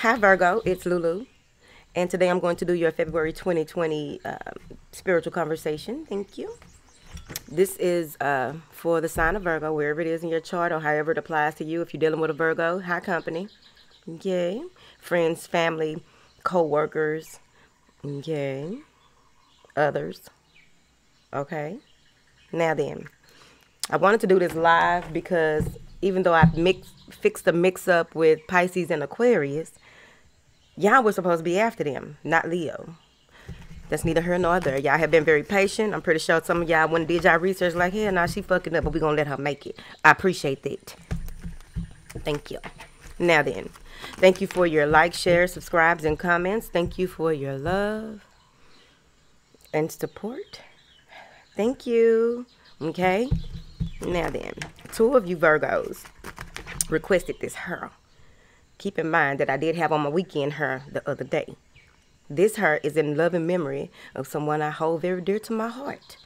Hi Virgo, it's Lulu, and today I'm going to do your February 2020 spiritual conversation. Thank you. This is for the sign of Virgo, wherever it is in your chart or however it applies to you. If you're dealing with a Virgo, high company, okay, friends, family, co-workers, okay, others, okay. Now then, I wanted to do this live because even though I've fixed the mix-up with Pisces and Aquarius, y'all were supposed to be after them, not Leo. That's neither here nor there. Y'all have been very patient. I'm pretty sure some of y'all went and did y'all research like, hey, nah, she fucking up, but we're going to let her make it. I appreciate that. Thank you. Now then, thank you for your likes, shares, subscribes, and comments. Thank you for your love and support. Thank you. Okay? Now then, two of you Virgos requested this hair. Keep in mind that I did have on my weekend hair the other day. This hair is in love and memory of someone I hold very dear to my heart.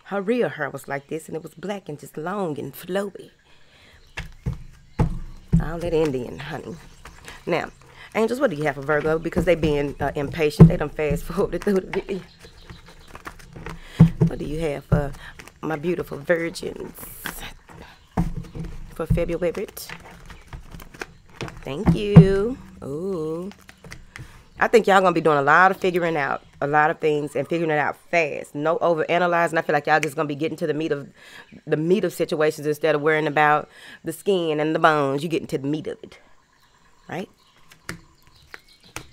Her real hair was like this, and it was black and just long and flowy. All that Indian, honey. Now, angels, what do you have for Virgo? Because they being impatient, they done fast forwarded through the video. What do you have for my beautiful virgins for February? Thank you. Ooh. I think y'all gonna be doing a lot of figuring out a lot of things and figuring it out fast. No overanalyzing. I feel like y'all just gonna be getting to the meat of situations instead of worrying about the skin and the bones. You getting to the meat of it, right?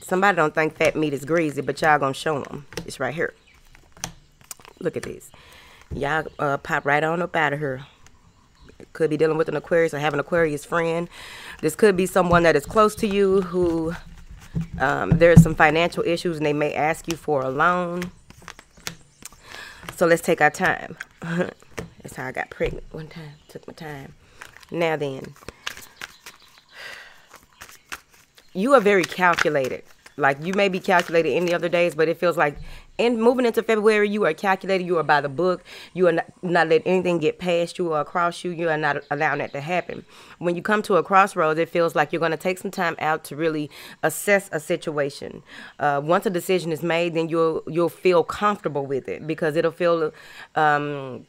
Somebody don't think fat meat is greasy, but y'all gonna show them. It's right here. Look at this. Y'all pop right on up out of here. Could be dealing with an Aquarius or have an Aquarius friend. This could be someone that is close to you who there's some financial issues and they may ask you for a loan. So let's take our time. That's how I got pregnant one time. Took my time. Now then, you are very calculated. Like, you may be calculated any other days, but it feels like in moving into February, you are calculated. You are by the book. You are not letting anything get past you or across you. You are not allowing that to happen. When you come to a crossroads, it feels like you're going to take some time out to really assess a situation. Once a decision is made, then you'll feel comfortable with it because it'll feel it'll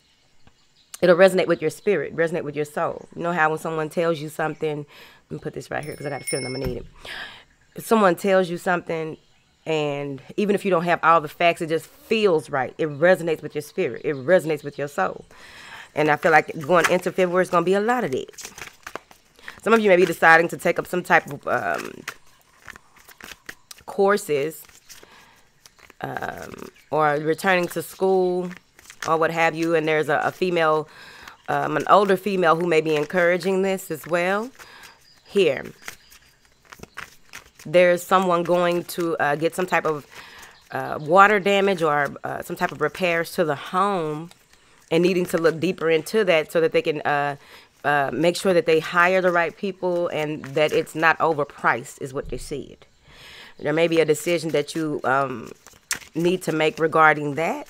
resonate with your spirit, resonate with your soul. You know how when someone tells you something, let me put this right here because I got a feeling I'm gonna need it. If someone tells you something, and even if you don't have all the facts, it just feels right. It resonates with your spirit. It resonates with your soul. And I feel like going into February is going to be a lot of that. Some of you may be deciding to take up some type of courses or returning to school or what have you. And there's a female, an older female who may be encouraging this as well. Here. There's someone going to get some type of water damage or some type of repairs to the home and needing to look deeper into that so that they can make sure that they hire the right people and that it's not overpriced is what they said. There may be a decision that you need to make regarding that.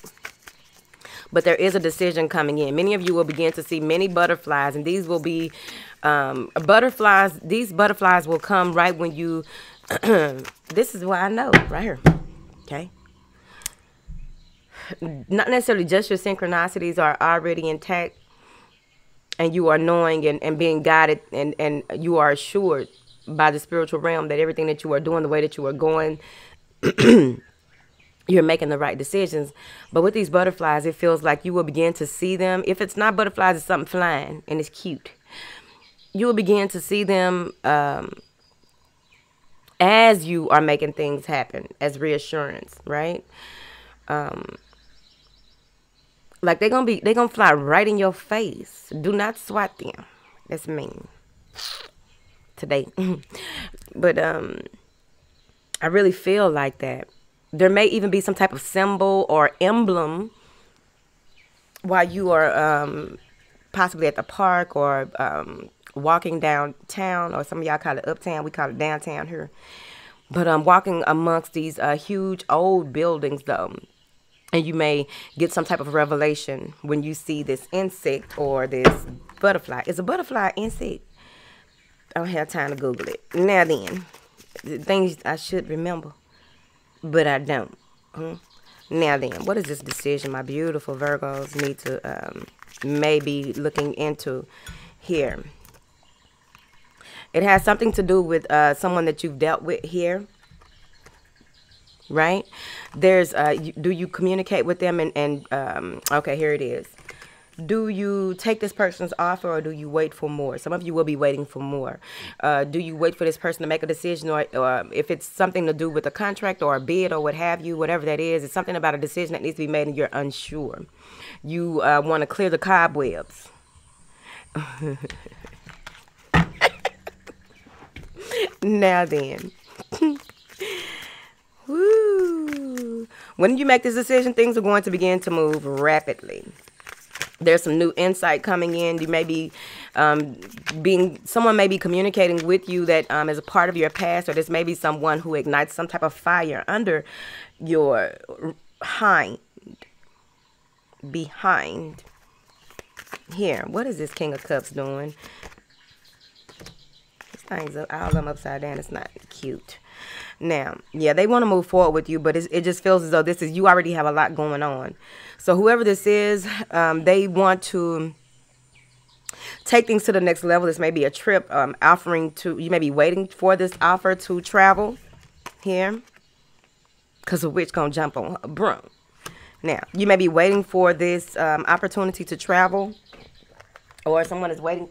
But there is a decision coming in. Many of you will begin to see many butterflies, and these will be butterflies. These butterflies will come right when you... This is what I know right here. Okay. Not necessarily just your synchronicities are already intact and you are knowing and being guided and you are assured by the spiritual realm that everything that you are doing, the way that you are going, you're making the right decisions. But with these butterflies, it feels like you will begin to see them. If it's not butterflies, it's something flying and it's cute. You will begin to see them as you are making things happen, as reassurance, right? Like they're gonna fly right in your face. Do not swat them. That's mean. Today. But I really feel like that. There may even be some type of symbol or emblem while you are possibly at the park or walking downtown, or some of y'all call it uptown, we call it downtown here. But I'm walking amongst these huge old buildings though, and you may get some type of revelation when you see this insect or this butterfly. Is a butterfly insect? I don't have time to Google it. Now then, things I should remember, but I don't. Now then, what is this decision my beautiful Virgos need to maybe looking into here? It has something to do with someone that you've dealt with here, right? There's do you communicate with them and okay, here it is. Do you take this person's offer or do you wait for more? Some of you will be waiting for more. Do you wait for this person to make a decision, or if it's something to do with a contract or a bid or what have you, whatever that is, it's something about a decision that needs to be made and you're unsure. You want to clear the cobwebs. Now then. Woo. When you make this decision, things are going to begin to move rapidly. There's some new insight coming in. You may be someone may be communicating with you that is a part of your past, or this may be someone who ignites some type of fire under your behind. Here, what is this King of Cups doing? This thing's all of them upside down. It's not cute. Now, yeah, they want to move forward with you, but it just feels as though you already have a lot going on. So whoever this is, they want to take things to the next level. This may be a trip, you may be waiting for this offer to travel here, because a witch gonna jump on a broom. Now, you may be waiting for this opportunity to travel, or someone is waiting,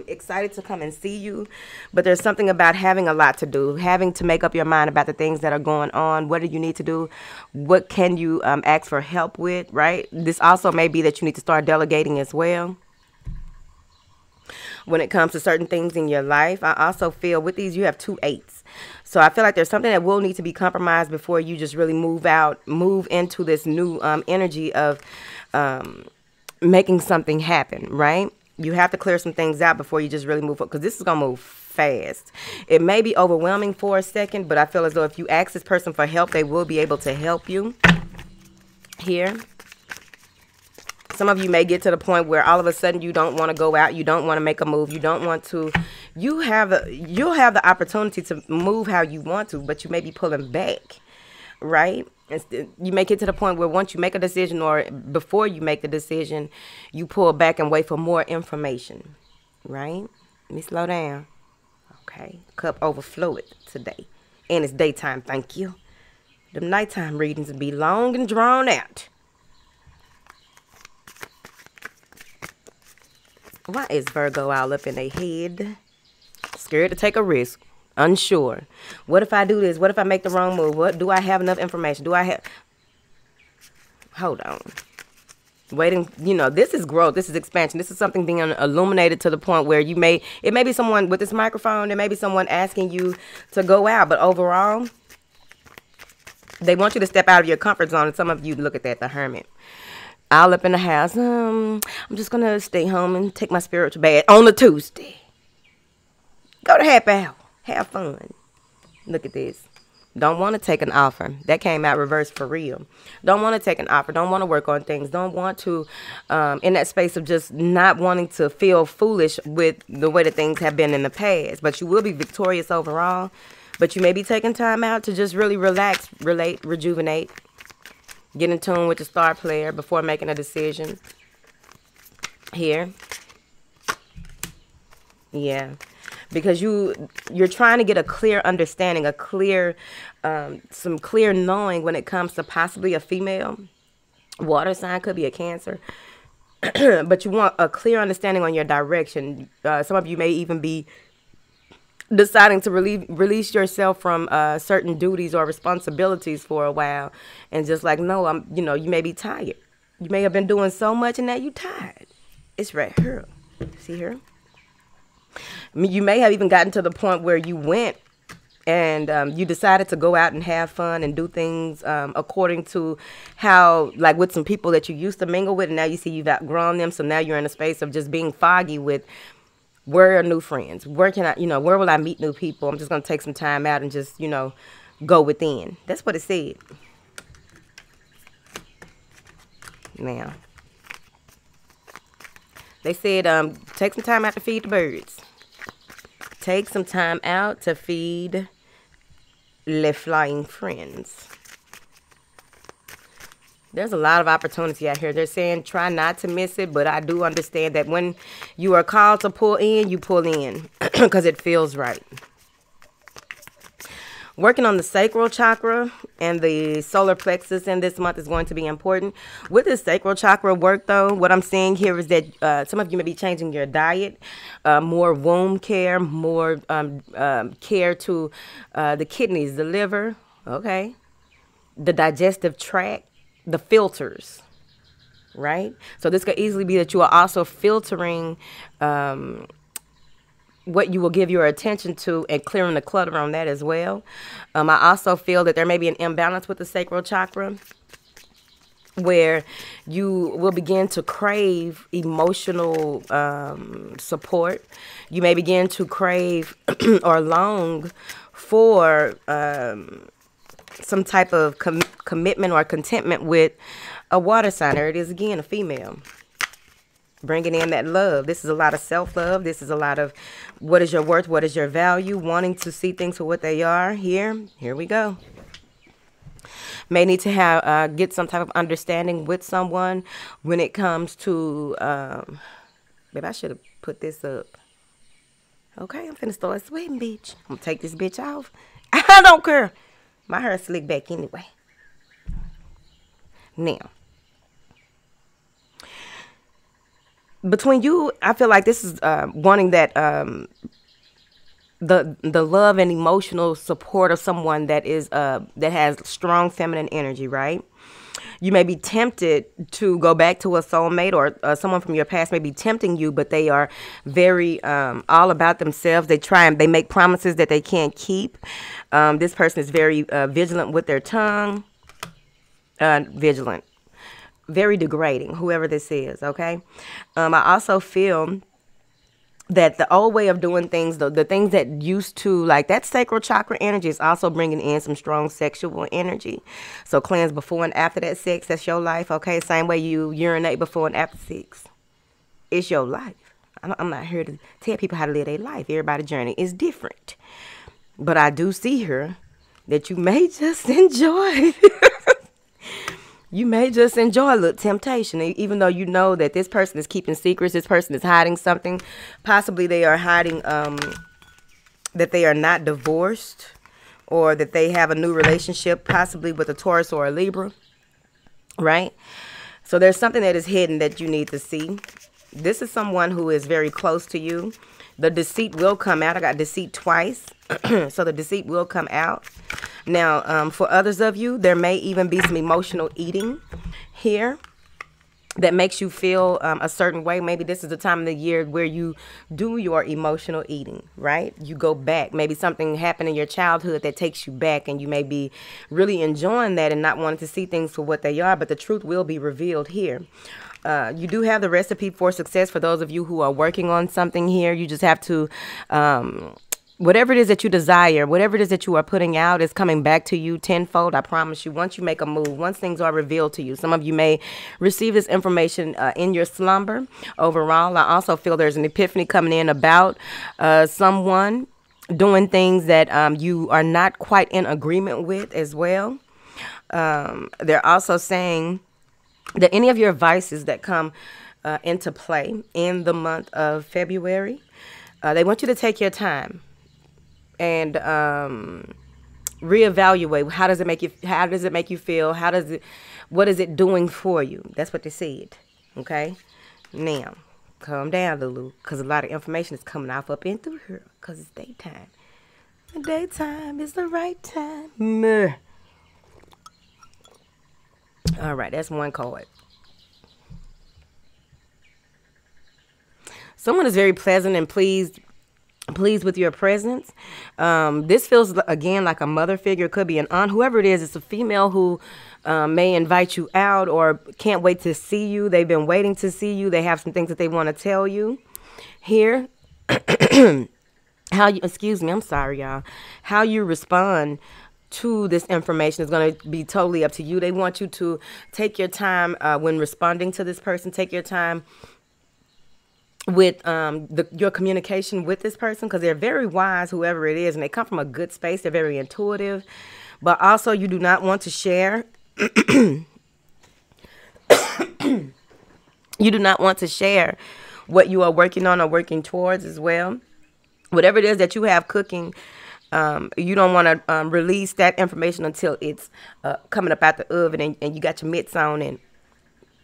excited to come and see you. But there's something about having a lot to do, having to make up your mind about the things that are going on. What do you need to do? What can you ask for help with, right? This also may be that you need to start delegating as well. When it comes to certain things in your life, I also feel with these, you have 2 8s. So I feel like there's something that will need to be compromised before you just really move into this new energy of making something happen, right? You have to clear some things out before you just really move forward, because this is going to move fast. It may be overwhelming for a second, but I feel as though if you ask this person for help, they will be able to help you here. Some of you may get to the point where all of a sudden you don't want to go out, you don't want to make a move, you don't want to. You'll have the opportunity to move how you want to, but you may be pulling back, right? You may get to the point where once you make a decision, or before you make the decision, you pull back and wait for more information, right? Let me slow down. Okay, cup overflowed today, and it's daytime. Thank you. The nighttime readings will be long and drawn out. Why is Virgo all up in their head? Scared to take a risk. Unsure. What if I do this? What if I make the wrong move? What do I have enough information? Do I have... Hold on. Waiting, this is growth. This is expansion. This is something being illuminated to the point where it may be someone with this microphone. There may be someone asking you to go out. But overall, they want you to step out of your comfort zone. And some of you, look at that, the Hermit. All up in the house. I'm just going to stay home and take my spiritual bath on a Tuesday. Go to happy hour. Have fun. Look at this. Don't want to take an offer. That came out reversed for real. Don't want to take an offer. Don't want to work on things. Don't want to, in that space of just not wanting to feel foolish with the way that things have been in the past. But you will be victorious overall. But you may be taking time out to just really relax, relate, rejuvenate. Get in tune with the star player before making a decision. Here. Yeah. Because you're trying to get a clear understanding, some clear knowing when it comes to possibly a female. Water sign, could be a Cancer. But you want a clear understanding on your direction. Some of you may even be deciding to release yourself from certain duties or responsibilities for a while. And just like, no, you may be tired. You may have been doing so much and now you're tired. It's right here. See here? You may have even gotten to the point where you went and you decided to go out and have fun and do things according to how, like with some people that you used to mingle with, and now you see you've outgrown them. So now you're in a space of just being foggy with, where are new friends? Where can I, where will I meet new people? I'm just going to take some time out and just, go within. That's what it said. Now, they said, take some time out to feed the birds. Take some time out to feed Les Flying Friends. There's a lot of opportunity out here. They're saying try not to miss it, but I do understand that when you are called to pull in, you pull in because it feels right. Working on the sacral chakra and the solar plexus in this month is going to be important. With the sacral chakra work, though, what I'm seeing here is that some of you may be changing your diet, more womb care, more care to the kidneys, the liver, okay, the digestive tract, the filters, right? So this could easily be that you are also filtering what you will give your attention to and clearing the clutter on that as well. I also feel that there may be an imbalance with the sacral chakra where you will begin to crave emotional support. You may begin to crave or long for some type of commitment or contentment with a water sign. There it is again, a female. Bringing in that love. This is a lot of self-love. This is a lot of what is your worth, what is your value, wanting to see things for what they are. Here we go. May need to have get some type of understanding with someone when it comes to maybe I should have put this up. Okay, I'm finna start sweating, bitch. I'm gonna take this bitch off. I don't care. My hair slick back anyway. Now, between you, I feel like this is wanting that the love and emotional support of someone that is that has strong feminine energy, right? You may be tempted to go back to a soulmate, or someone from your past may be tempting you, but they are very all about themselves. They try and they make promises that they can't keep. This person is very vigilant with their tongue. Vigilant. Very degrading, whoever this is, okay? I also feel that the old way of doing things, the things that used to, like that sacral chakra energy is also bringing in some strong sexual energy. So cleanse before and after that sex, that's your life, okay? Same way you urinate before and after sex. It's your life. I'm not here to tell people how to live their life. Everybody's journey is different. But I do see here that you may just enjoy you may just enjoy a little temptation, even though you know that this person is keeping secrets, this person is hiding something. Possibly they are hiding that they are not divorced, or that they have a new relationship, possibly with a Taurus or a Libra, right? So there's something that is hidden that you need to see. This is someone who is very close to you. The deceit will come out. I got deceit twice. So the deceit will come out. Now, for others of you, there may even be some emotional eating here that makes you feel a certain way. Maybe this is the time of the year where you do your emotional eating, right? You go back. Maybe something happened in your childhood that takes you back, and you may be really enjoying that and not wanting to see things for what they are, but the truth will be revealed here. You do have the recipe for success for those of you who are working on something here. You just have to whatever it is that you desire, whatever it is that you are putting out is coming back to you tenfold. I promise you, once you make a move, once things are revealed to you. Some of you may receive this information in your slumber. Overall, I also feel there's an epiphany coming in about someone doing things that you are not quite in agreement with as well. They're also saying that any of your vices that come into play in the month of February, they want you to take your time and reevaluate. How does it make you? How does it make you feel? What is it doing for you? That's what they said. Okay, now calm down, Lulu, because a lot of information is coming off up in through here. Because it's daytime. The daytime is the right time. Meh. All right, that's one card. Someone is very pleasant and pleased with your presence. This feels, again, like a mother figure. It could be an aunt. Whoever it is, it's a female who may invite you out or can't wait to see you. They've been waiting to see you. They have some things that they want to tell you here. Excuse me, I'm sorry, y'all. How you respond to this information is going to be totally up to you. They want you to take your time when responding to this person. Take your time with your communication with this person, because they're very wise, whoever it is, and they come from a good space. They're very intuitive, but also you do not want to share. You do not want to share what you are working on or working towards as well. Whatever it is that you have cooking, you don't want to release that information until it's coming up out the oven, and you got your mitts on and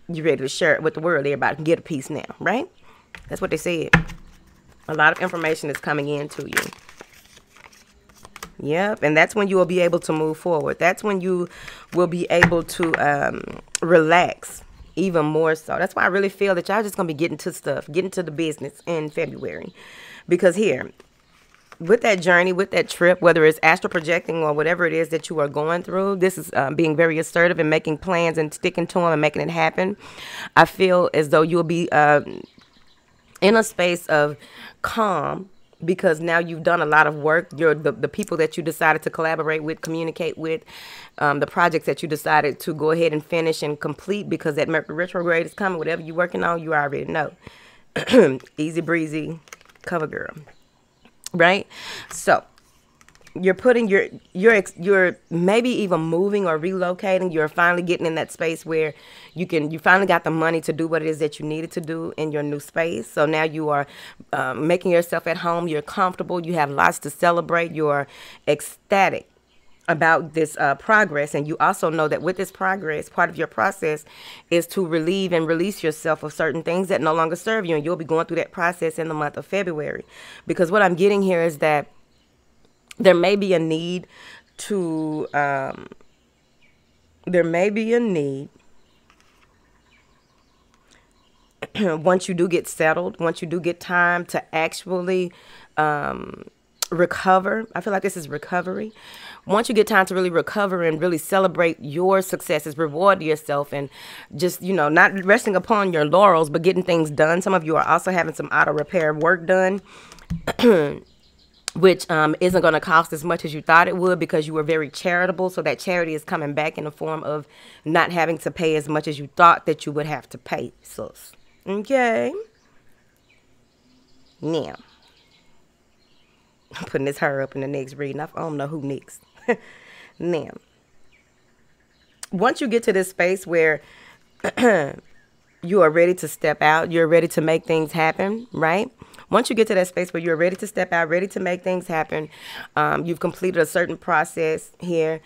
you're ready to share it with the world. Everybody can get a piece now, right? That's what they said. A lot of information is coming into you. Yep, and that's when you will be able to move forward. That's when you will be able to relax even more so. That's why I really feel that y'all just going to be getting to stuff, getting to the business in February. Because here, with that journey, with that trip, whether it's astral projecting or whatever it is that you are going through, this is being very assertive and making plans and sticking to them and making it happen. I feel as though you'll be in a space of calm, because now you've done a lot of work. The people that you decided to collaborate with, communicate with, the projects that you decided to go ahead and finish and complete, because that Mercury retrograde is coming. Whatever you're working on, you already know. Easy breezy, cover girl, right? So you're putting you're maybe even moving or relocating. You're finally getting in that space where you finally got the money to do what it is that you needed to do in your new space. So now you are making yourself at home. You're comfortable. You have lots to celebrate. You're ecstatic about this progress. And you also know that with this progress, part of your process is to relieve and release yourself of certain things that no longer serve you. And you'll be going through that process in the month of February. Because what I'm getting here is that there may be a need to, once you do get settled, once you do get time to actually recover. I feel like this is recovery. Once you get time to really recover and really celebrate your successes, reward yourself, and just, not resting upon your laurels, but getting things done. Some of you are also having some auto repair work done. Which isn't going to cost as much as you thought it would, because you were very charitable. So that charity is coming back in the form of not having to pay as much as you thought that you would have to pay, sis. Okay. Now, I'm putting this her up in the next reading. I don't know who next. Now, once you get to this space where you are ready to step out, you're ready to make things happen, right? Once you get to that space where you're ready to step out, ready to make things happen, you've completed a certain process here.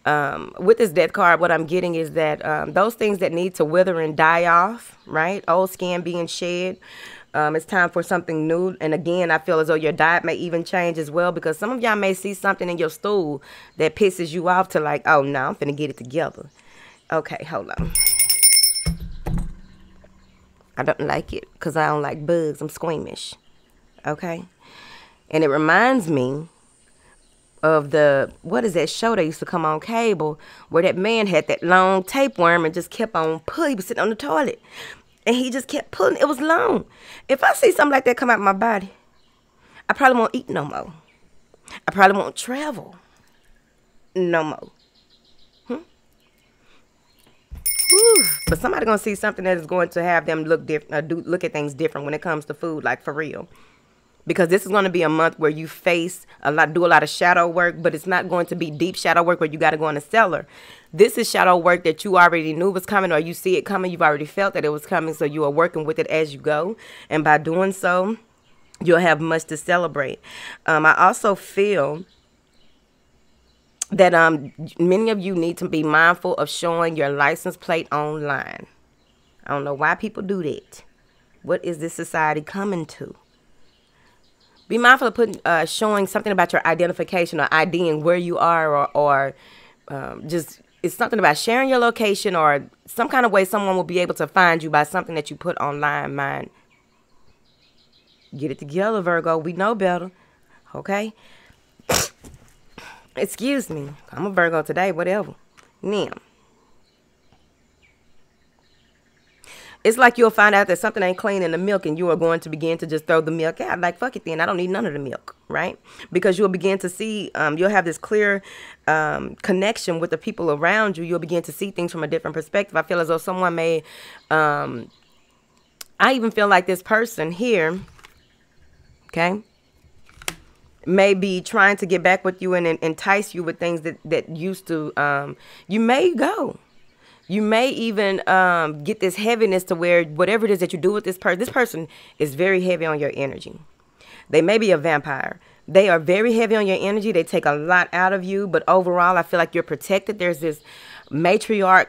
With this death card, what I'm getting is that those things that need to wither and die off, right? Old skin being shed. It's time for something new. And again, I feel as though your diet may even change as well, because some of y'all may see something in your stool that pisses you off to like, oh, no, I'm finna get it together. Okay, hold on. I don't like it because I don't like bugs. I'm squeamish. Okay? And it reminds me of what is that show that used to come on cable where that man had that long tapeworm and just kept on pulling. He was sitting on the toilet and he just kept pulling. It was long. If I see something like that come out my body, I probably won't eat no more. I probably won't travel no more. Whew. But somebody gonna see something that is going to have them look different, look at things different when it comes to food, like for real. Because this is going to be a month where you do a lot of shadow work, but it's not going to be deep shadow work where you got to go in the cellar. This is shadow work that you already knew was coming, or you see it coming. You've already felt that it was coming, so you are working with it as you go. And by doing so, you'll have much to celebrate. I also feel that many of you need to be mindful of showing your license plate online. I don't know why people do that. What is this society coming to? Be mindful of showing something about your identification or IDing where you are, or just it's something about sharing your location or some kind of way someone will be able to find you by something that you put online. Mind, get it together, Virgo. We know better. Okay? Excuse me. I'm a Virgo today, whatever. Now, it's like you'll find out that something ain't clean in the milk and you are going to begin to just throw the milk out. Like, fuck it then. I don't need none of the milk, right? Because you'll begin to see, you'll have this clear connection with the people around you. You'll begin to see things from a different perspective. I feel as though someone may I even feel like this person here, okay, may be trying to get back with you and entice you with things that used to, you may go. You may even get this heaviness to where whatever it is that you do with this person is very heavy on your energy. They may be a vampire. They are very heavy on your energy. They take a lot out of you, but overall, I feel like you're protected. There's this matriarchal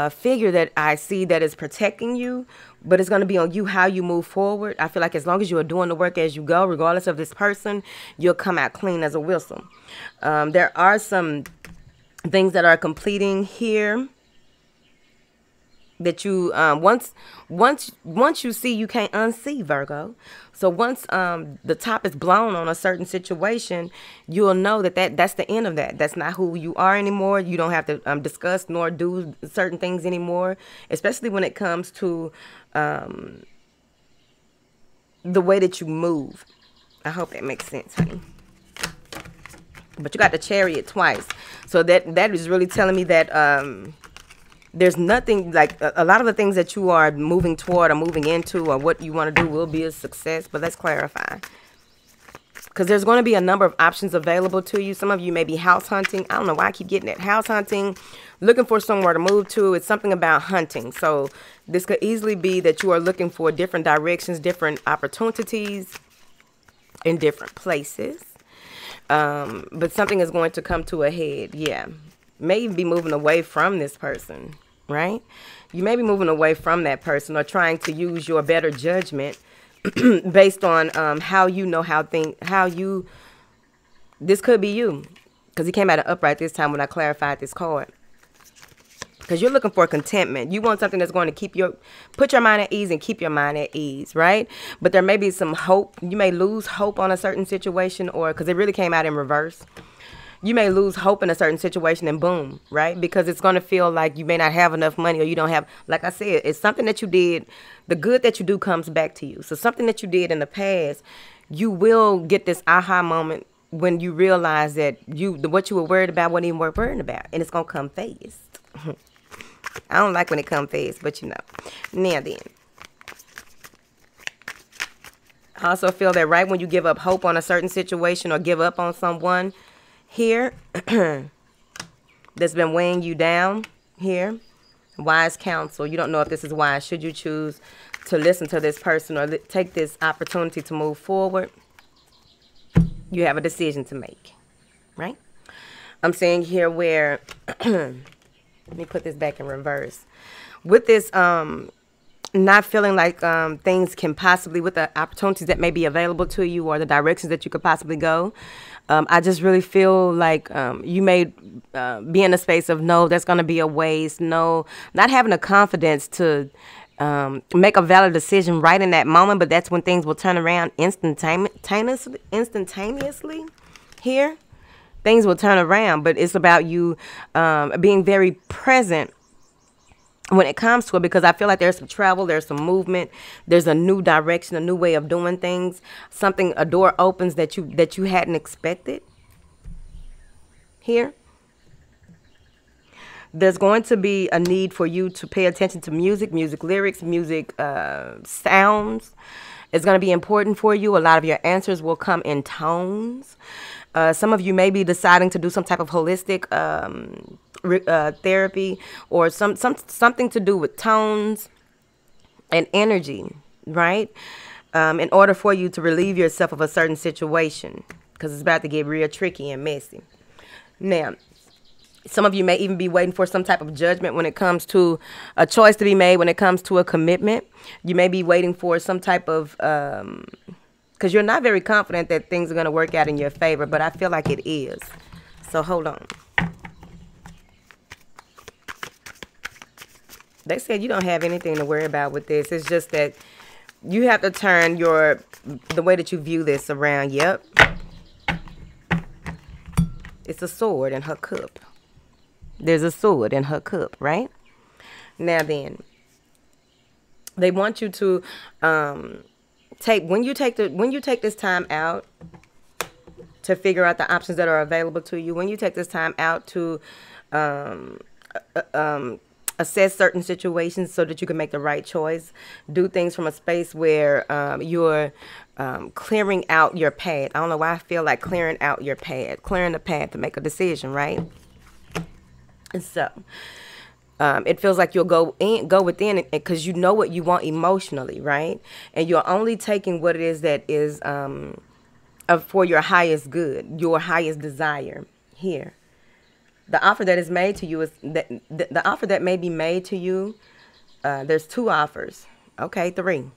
figure that I see that is protecting you, but it's going to be on you how you move forward. I feel like as long as you are doing the work as you go, regardless of this person, you'll come out clean as a whistle. There are some things that are completing here that you once you see, you can't unsee, Virgo. So once the top is blown on a certain situation, you'll know that's the end of that. That's not who you are anymore. You don't have to discuss nor do certain things anymore, especially when it comes to the way that you move. I hope that makes sense, honey. But you got the Chariot twice, so that is really telling me that there's nothing, like a lot of the things that you are moving toward or moving into or what you want to do will be a success. But let's clarify, because there's going to be a number of options available to you. Some of you may be house hunting. I don't know why I keep getting that. House hunting, looking for somewhere to move to. It's something about hunting. So this could easily be that you are looking for different directions, different opportunities in different places. But something is going to come to a head. Yeah. May even be moving away from this person, right? You may be moving away from that person or trying to use your better judgment based on how you know this could be you, because he came out of upright this time when I clarified this card. Because you're looking for contentment. You want something that's going to put your mind at ease and keep your mind at ease, right? But there may be some hope. You may lose hope on a certain situation, or because it really came out in reverse. You may lose hope in a certain situation and boom, right? Because it's going to feel like you may not have enough money, or you don't have, like I said, it's something that you did. The good that you do comes back to you. So something that you did in the past, you will get this aha moment when you realize that what you were worried about wasn't even worth worrying about. And it's going to come fast. I don't like when it comes fast, but you know. Now then, I also feel that right when you give up hope on a certain situation or give up on someone here that's been weighing you down here, wise counsel. You don't know if this is wise. Should you choose to listen to this person or take this opportunity to move forward, you have a decision to make, right? I'm saying here where let me put this back in reverse. With this not feeling like things can possibly, with the opportunities that may be available to you or the directions that you could possibly go, I just really feel like you may be in a space of no, that's going to be a waste. No, not having the confidence to make a valid decision right in that moment. But that's when things will turn around instantaneously here. Things will turn around, but it's about you being very present when it comes to it, because I feel like there's some travel, there's some movement, there's a new direction, a new way of doing things. A door opens that you hadn't expected here. There's going to be a need for you to pay attention to music lyrics, music sounds. It's going to be important for you. A lot of your answers will come in tones. Some of you may be deciding to do some type of holistic therapy, or something to do with tones and energy, right? In order for you to relieve yourself of a certain situation, because it's about to get real tricky and messy. Now, some of you may even be waiting for some type of judgment when it comes to a choice to be made, when it comes to a commitment. You may be waiting for some type of because you're not very confident that things are going to work out in your favor, but I feel like it is. So hold on. They said you don't have anything to worry about with this. It's just that you have to turn the way that you view this around. Yep. It's a sword in her cup. There's a sword in her cup, right? Now then, they want you to when you take this time out to figure out the options that are available to you, when you take this time out to assess certain situations so that you can make the right choice. Do things from a space where you're clearing out your path. I don't know why I feel like clearing out your path, clearing the path to make a decision, right? And so it feels like you'll go within because you know what you want emotionally, right? And you're only taking what it is that is for your highest good, your highest desire here. The offer that is made to you is that the offer that may be made to you. There's 2 offers. Okay, 3.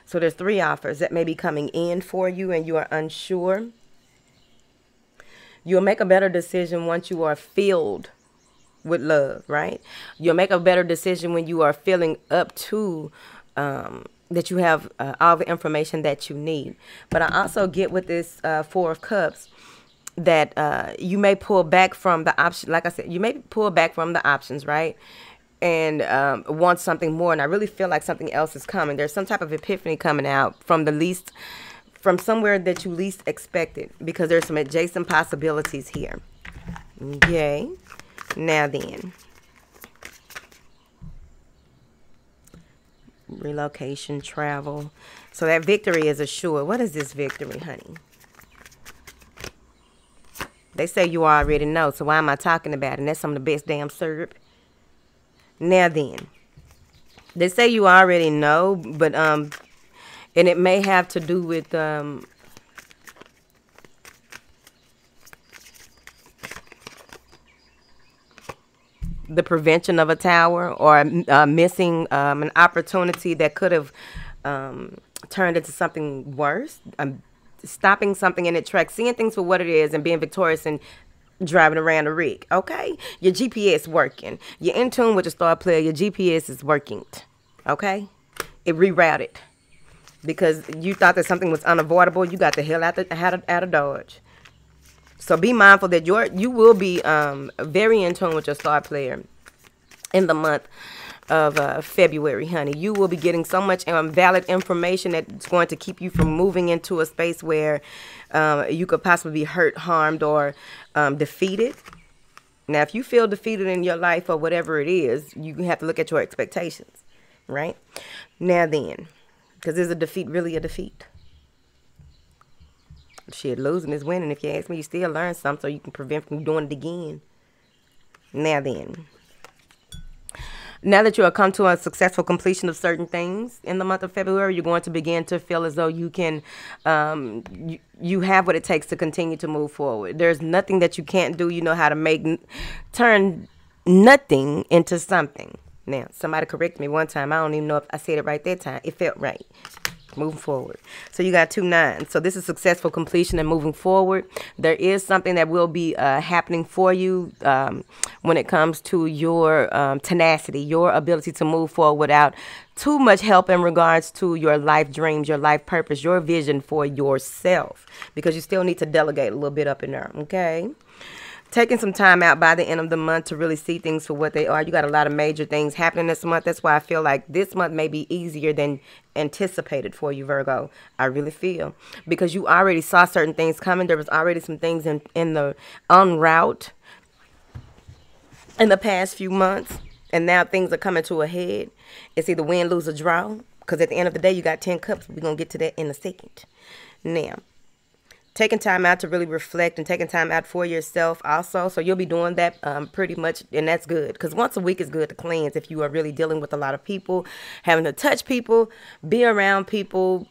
So there's 3 offers that may be coming in for you, and you are unsure. You'll make a better decision once you are filled with love, right? You'll make a better decision when you are feeling up to that you have all the information that you need. But I also get with this 4 of Cups that you may pull back from the option. Like I said, you may pull back from the options, right? And want something more. And I really feel like something else is coming. There's some type of epiphany coming out from from somewhere that you least expected, because there's some adjacent possibilities here. Okay. Now then. Relocation, travel. So that victory is assured. What is this victory, honey? They say you already know, so why am I talking about it? And that's some of the best damn syrup. Now then, they say you already know, but and it may have to do with the prevention of a tower, or missing an opportunity that could have turned into something worse. Stopping something in its tracks, seeing things for what it is, and being victorious and driving around a rig. Okay, your GPS working. You're in tune with your star player. Your GPS is working. Okay, it rerouted because you thought that something was unavoidable. You got the hell out of Dodge. So be mindful that you will be very in tune with your star player in the month of February, honey. You will be getting so much valid information that's going to keep you from moving into a space where you could possibly be hurt, harmed, or defeated. Now, if you feel defeated in your life or whatever it is, you have to look at your expectations, right? Now then, because is a defeat really a defeat? Shit, losing is winning. If you ask me, you still learn something so you can prevent from doing it again. Now then. Now that you have come to a successful completion of certain things in the month of February, you're going to begin to feel as though you can, you have what it takes to continue to move forward. There's nothing that you can't do. You know how to turn nothing into something. Now, somebody corrected me one time. I don't even know if I said it right that time. It felt right. Moving forward. So you got 2 9s. So this is successful completion and moving forward. There is something that will be happening for you when it comes to your tenacity, your ability to move forward without too much help in regards to your life dreams, your life purpose, your vision for yourself, because you still need to delegate a little bit up in there. Okay. Taking some time out by the end of the month to really see things for what they are. You got a lot of major things happening this month. That's why I feel like this month may be easier than anticipated for you, Virgo. I really feel, because you already saw certain things coming. There was already some things in the en route in the past few months, and now things are coming to a head. It's either win, lose, or draw, because at the end of the day, you got 10 cups. We're going to get to that in a second. Now, taking time out to really reflect and taking time out for yourself also. So you'll be doing that pretty much, and that's good, because once a week is good to cleanse if you are really dealing with a lot of people, having to touch people, be around people,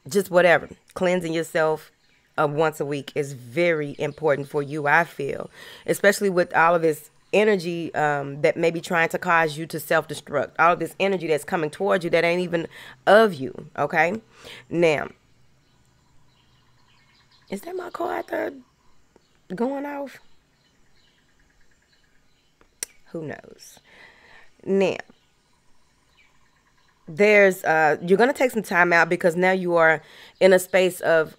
just whatever. Cleansing yourself once a week is very important for you, I feel, especially with all of this energy that may be trying to cause you to self-destruct. All of this energy that's coming towards you that ain't even of you, okay? Now, is that my car out there going off? Who knows? Now, there's you're going to take some time out, because now you are in a space of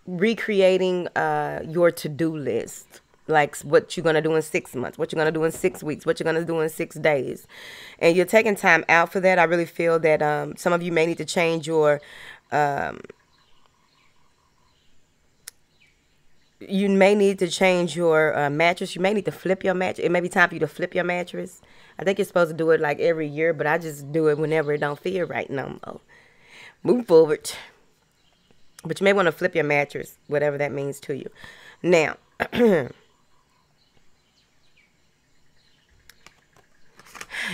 recreating your to-do list. Like what you're going to do in 6 months, what you're going to do in 6 weeks, what you're going to do in 6 days. And you're taking time out for that. I really feel that some of you may need to change your You may need to change your mattress. You may need to flip your mattress. It may be time for you to flip your mattress. I think you're supposed to do it like every year, but I just do it whenever it don't feel right no more. Move forward. But you may want to flip your mattress, whatever that means to you. Now,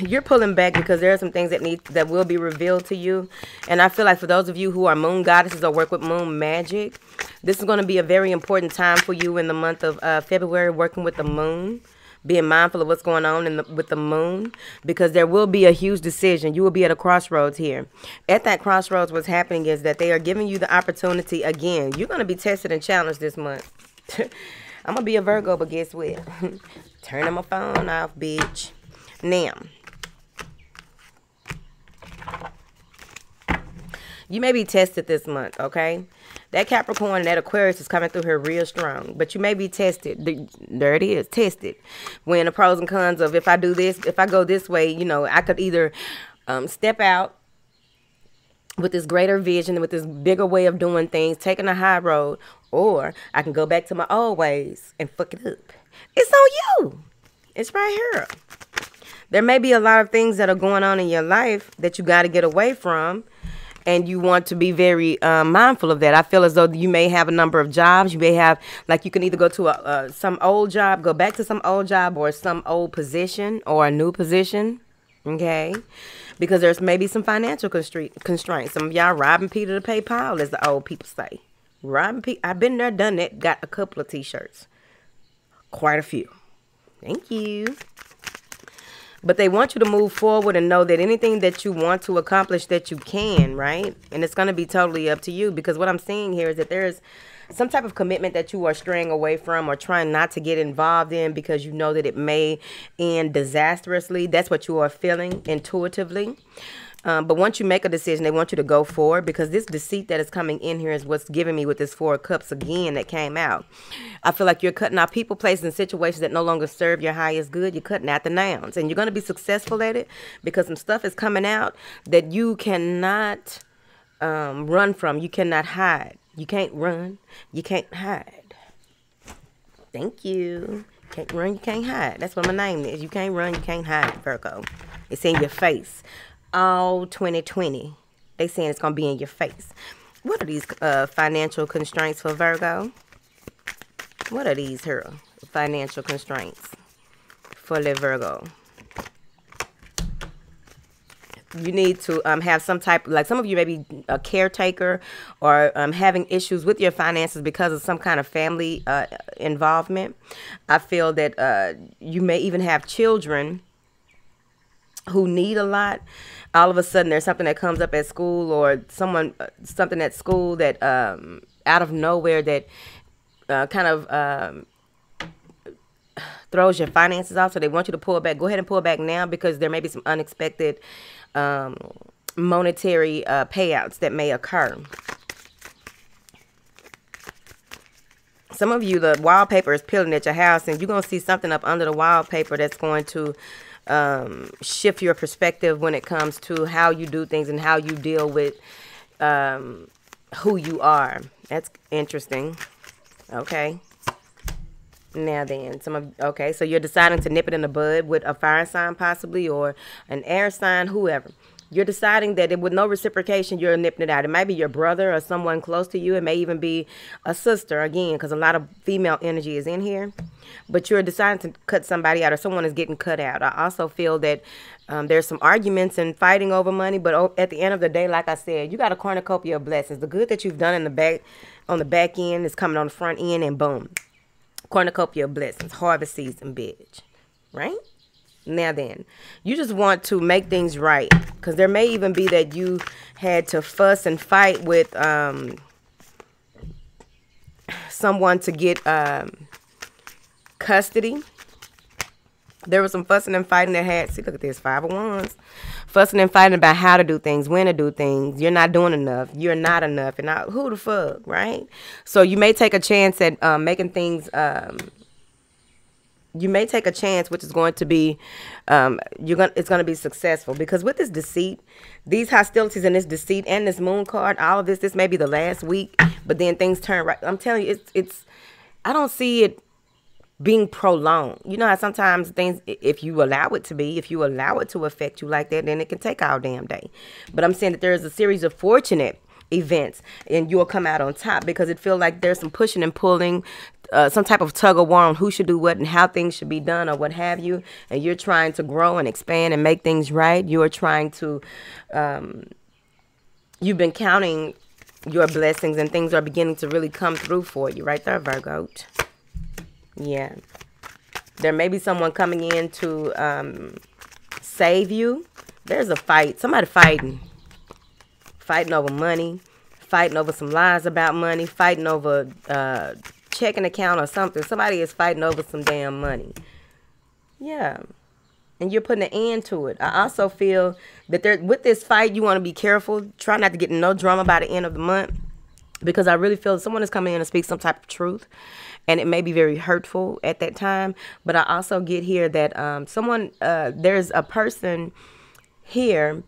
you're pulling back because there are some things that will be revealed to you. And I feel like for those of you who are moon goddesses or work with moon magic, this is going to be a very important time for you in the month of February, working with the moon, being mindful of what's going on with the moon, because there will be a huge decision. You will be at a crossroads here. At that crossroads, what's happening is that they are giving you the opportunity again. You're going to be tested and challenged this month. I'm going to be a Virgo, but guess what? Turning my phone off, bitch. Now, you may be tested this month, okay? That Capricorn and that Aquarius is coming through here real strong. But you may be tested. There it is, tested. When the pros and cons of if I do this, if I go this way, you know, I could either step out with this greater vision, with this bigger way of doing things, taking a high road, or I can go back to my old ways and fuck it up. It's on you. It's right here. There may be a lot of things that are going on in your life that you got to get away from, and you want to be very mindful of that. I feel as though you may have a number of jobs. You may have, like, you can either go to some old job, go back to some old job, or some old position or a new position, okay? Because there's maybe some financial constraints. Some of y'all robbing Peter to pay Paul, as the old people say. Robbing Peter. I've been there, done that, got a couple of T-shirts. Quite a few. Thank you. But they want you to move forward and know that anything that you want to accomplish that you can, right? And it's going to be totally up to you, because what I'm seeing here is that there's some type of commitment that you are straying away from or trying not to get involved in because you know that it may end disastrously. That's what you are feeling intuitively. But once you make a decision, they want you to go forward, because this deceit that is coming in here is what's giving me with this Four of Cups again that came out. I feel like you're cutting out people, places, and situations that no longer serve your highest good. You're cutting out the nouns, and you're going to be successful at it because some stuff is coming out that you cannot run from. You cannot hide. You can't run. You can't hide. Thank you. Can't run. You can't hide. That's what my name is. You can't run. You can't hide, Virgo. It's in your face. All 2020. They saying it's going to be in your face. What are these financial constraints for Virgo? What are these here? Financial constraints for the Virgo. You need to have some type, like some of you may be a caretaker or having issues with your finances because of some kind of family involvement. I feel that you may even have children who need a lot. All of a sudden there's something that comes up at school, or something at school that out of nowhere that kind of throws your finances off. So they want you to pull back. Go ahead and pull back now, because there may be some unexpected monetary payouts that may occur. Some of you, the wallpaper is peeling at your house, and you're going to see something up under the wallpaper that's going to shift your perspective when it comes to how you do things and how you deal with who you are. That's interesting. Okay. Now then, okay, so you're deciding to nip it in the bud with a fire sign possibly, or an air sign, whoever. You're deciding that with no reciprocation, you're nipping it out. It might be your brother or someone close to you. It may even be a sister, again, because a lot of female energy is in here. But you're deciding to cut somebody out, or someone is getting cut out. I also feel that there's some arguments and fighting over money. But at the end of the day, like I said, you got a cornucopia of blessings. The good that you've done in the back, on the back end, is coming on the front end, and boom. Cornucopia of blessings. Harvest season, bitch. Right? Now then, you just want to make things right, because there may even be that you had to fuss and fight with someone to get custody. There was some fussing and fighting that had, see, look at this, 5 of Wands. Fussing and fighting about how to do things, when to do things. You're not doing enough. You're not enough. And who the fuck, right? So you may take a chance at making things... you may take a chance, which is going to be, it's going to be successful, because with this deceit, these hostilities and this deceit and this moon card, all of this may be the last week, but then things turn right. I'm telling you, I don't see it being prolonged. You know how sometimes things, if you allow it to be, if you allow it to affect you like that, then it can take all damn day. But I'm saying that there's a series of fortunate events and you'll come out on top, because it feels like there's some pushing and pulling, some type of tug of war on who should do what and how things should be done or what have you. And you're trying to grow and expand and make things right. You're trying to, you've been counting your blessings and things are beginning to really come through for you right there, Virgo. Yeah. There may be someone coming in to save you. There's a fight. Somebody fighting. Fighting over money. Fighting over some lies about money. Fighting over checking account or something. Somebody is fighting over some damn money. Yeah. And you're putting an end to it. I also feel that with this fight, you want to be careful. Try not to get in no drama by the end of the month. Because I really feel someone is coming in to speak some type of truth. And it may be very hurtful at that time. But I also get here that there's a person here,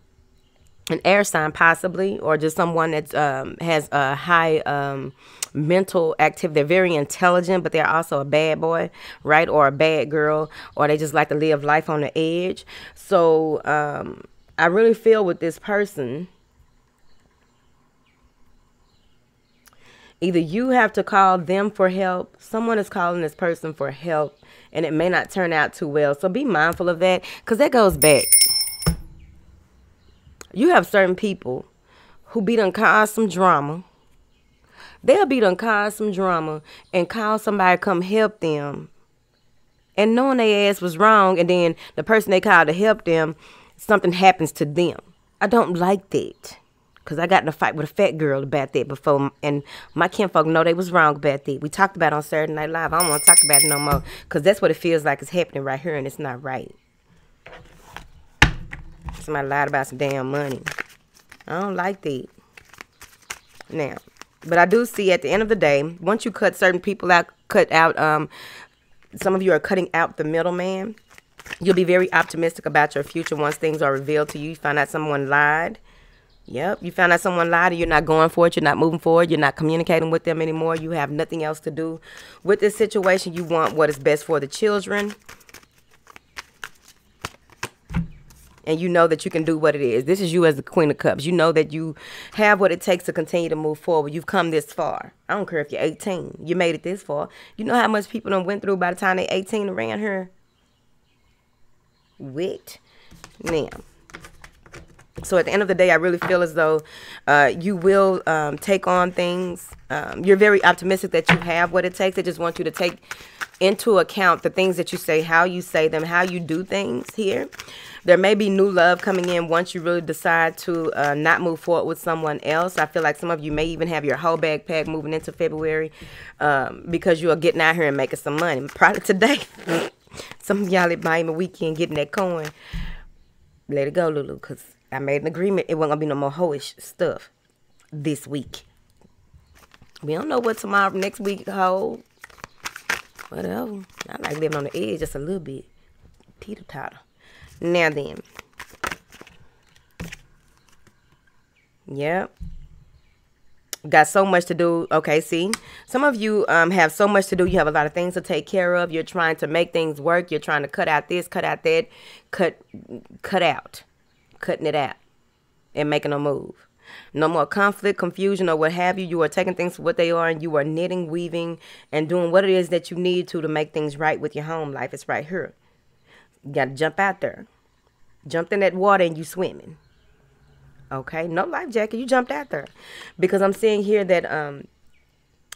an air sign possibly, or just someone that has a high mental activity. They're very intelligent, but they're also a bad boy, right? Or a bad girl, or they just like to live life on the edge. So I really feel with this person, either you have to call them for help, someone is calling this person for help, and it may not turn out too well. So be mindful of that, because that goes back. You have certain people who be done cause some drama. They'll be done cause some drama and call somebody to come help them. And knowing their ass was wrong, and then the person they called to help them, something happens to them. I don't like that. Because I got in a fight with a fat girl about that before. And my kinfolk know they was wrong about that. We talked about it on Saturday Night Live. I don't want to talk about it no more. Because that's what it feels like is happening right here. And it's not right. Somebody lied about some damn money. I don't like that. Now, but I do see at the end of the day, once you cut certain people out, some of you are cutting out the middleman. You'll be very optimistic about your future once things are revealed to you. You find out someone lied. Yep, you found out someone lied and you're not going for it. You're not moving forward. You're not communicating with them anymore. You have nothing else to do with this situation. You want what is best for the children. And you know that you can do what it is. This is you as the Queen of Cups. You know that you have what it takes to continue to move forward. You've come this far. I don't care if you're 18. You made it this far. You know how much people done went through by the time they're 18 around here? Wit. Now. So at the end of the day, I really feel as though you will take on things. You're very optimistic that you have what it takes. I just want you to take into account the things that you say, how you say them, how you do things here. There may be new love coming in once you really decide to not move forward with someone else. I feel like some of you may even have your whole bag packed moving into February because you are getting out here and making some money. Probably today. Some of y'all at Miami weekend getting that coin. Let it go, Lulu, because I made an agreement. It wasn't going to be no more hoish stuff this week. We don't know what tomorrow, next week hold. Whatever. I like living on the edge just a little bit. Teeter-totter. Now then. Yep. Got so much to do. Okay, see? Some of you have so much to do. You have a lot of things to take care of. You're trying to make things work. You're trying to cut out this, cut out that. Cut out. Cutting it out. And making a move. No more conflict, confusion, or what have you. You are taking things for what they are, and you are knitting, weaving, and doing what it is that you need to make things right with your home life. It's right here. You got to jump out there. Jumped in that water and you swimming. Okay? No life jacket. You jumped out there. Because I'm seeing here that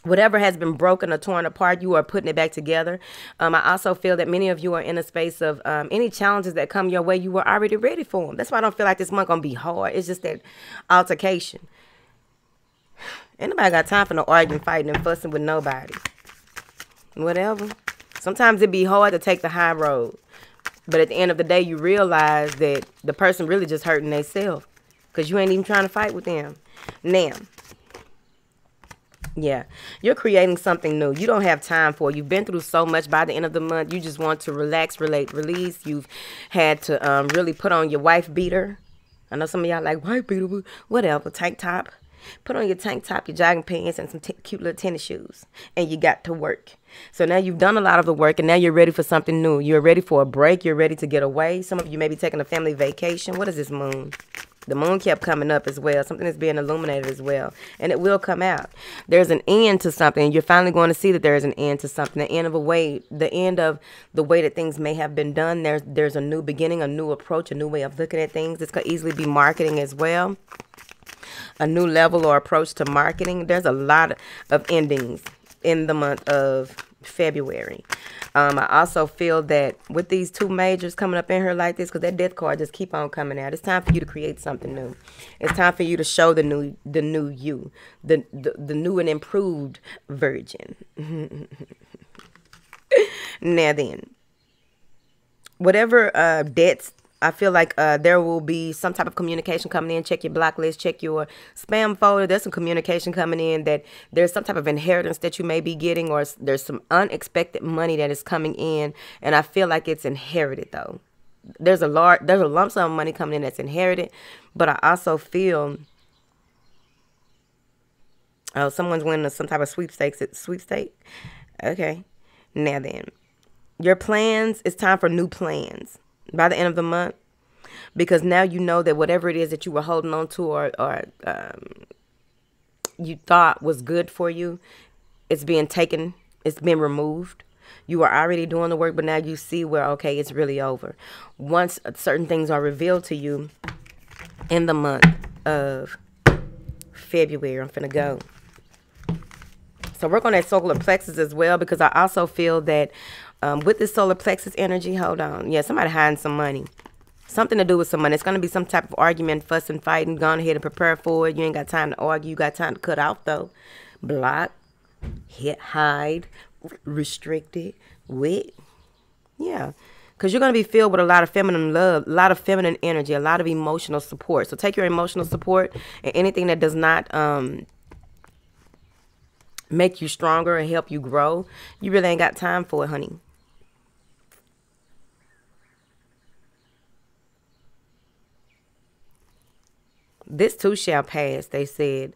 whatever has been broken or torn apart, you are putting it back together. I also feel that many of you are in a space of any challenges that come your way, you were already ready for them. That's why I don't feel like this month going to be hard. It's just that altercation. Ain't nobody got time for no arguing, fighting, and fussing with nobody. Whatever. Sometimes it be hard to take the high road. But at the end of the day, you realize that the person really just hurting themselves. Because you ain't even trying to fight with them. Now. Yeah, you're creating something new. You don't have time for it. You've been through so much. By the end of the month, you just want to relax, relate, release. You've had to really put on your wife beater. I know some of y'all like wife beater, whatever, tank top. Put on your tank top, your jogging pants, and some cute little tennis shoes, and you got to work. So now you've done a lot of the work, and now you're ready for something new. You're ready for a break. You're ready to get away. Some of you may be taking a family vacation. What is this moon? The moon kept coming up as well. Something is being illuminated as well. And it will come out. There's an end to something. You're finally going to see that there is an end to something. The end of a way, the end of the way that things may have been done. There's a new beginning, a new approach, a new way of looking at things. This could easily be marketing as well. A new level or approach to marketing. There's a lot of endings in the month of February. I also feel that with these two majors coming up in here like this, because that death card just keep on coming out, it's time for you to create something new. It's time for you to show the new you, the new and improved virgin. Now then, whatever debts, I feel like there will be some type of communication coming in. Check your block list, check your spam folder. There's some communication coming in that there's some type of inheritance that you may be getting, or there's some unexpected money that is coming in. And I feel like it's inherited though. There's a lump sum of money coming in that's inherited, but I also feel someone's winning some type of sweepstakes. Okay. Now then, your plans, it's time for new plans by the end of the month, because now you know that whatever it is that you were holding on to or you thought was good for you, it's being taken, it's been removed. You are already doing the work, but now you see where, okay, it's really over. Once certain things are revealed to you in the month of February, I'm finna go. So work on that solar plexus as well, because I also feel that with this solar plexus energy, hold on. Yeah, somebody hiding some money. Something to do with some money. It's going to be some type of argument, fuss and fighting. Go on ahead and prepare for it. You ain't got time to argue. You got time to cut off, though. Block, hide, restricted, wit. Yeah. Because you're going to be filled with a lot of feminine love, a lot of feminine energy, a lot of emotional support. So take your emotional support and anything that does not make you stronger and help you grow. You really ain't got time for it, honey. This too shall pass, they said,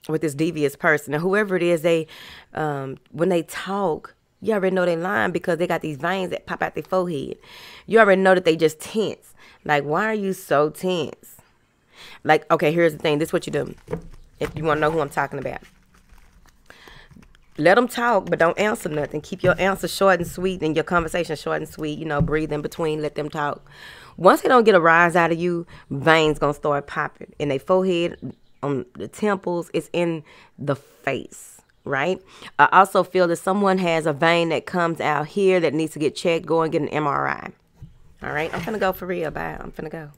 with this devious person. And whoever it is, they, when they talk, you already know they lying, because they got these veins that pop out their forehead. You already know that they just tense. Like, why are you so tense? Like, okay, here's the thing. This is what you do. If you want to know who I'm talking about. Let them talk, but don't answer nothing. Keep your answer short and sweet, and your conversation short and sweet. You know, breathe in between. Let them talk. Once they don't get a rise out of you, veins gonna start popping in their forehead, on the temples. It's in the face, right? I also feel that someone has a vein that comes out here that needs to get checked. Go and get an MRI. All right, I'm finna go for real. Bye. I'm finna go.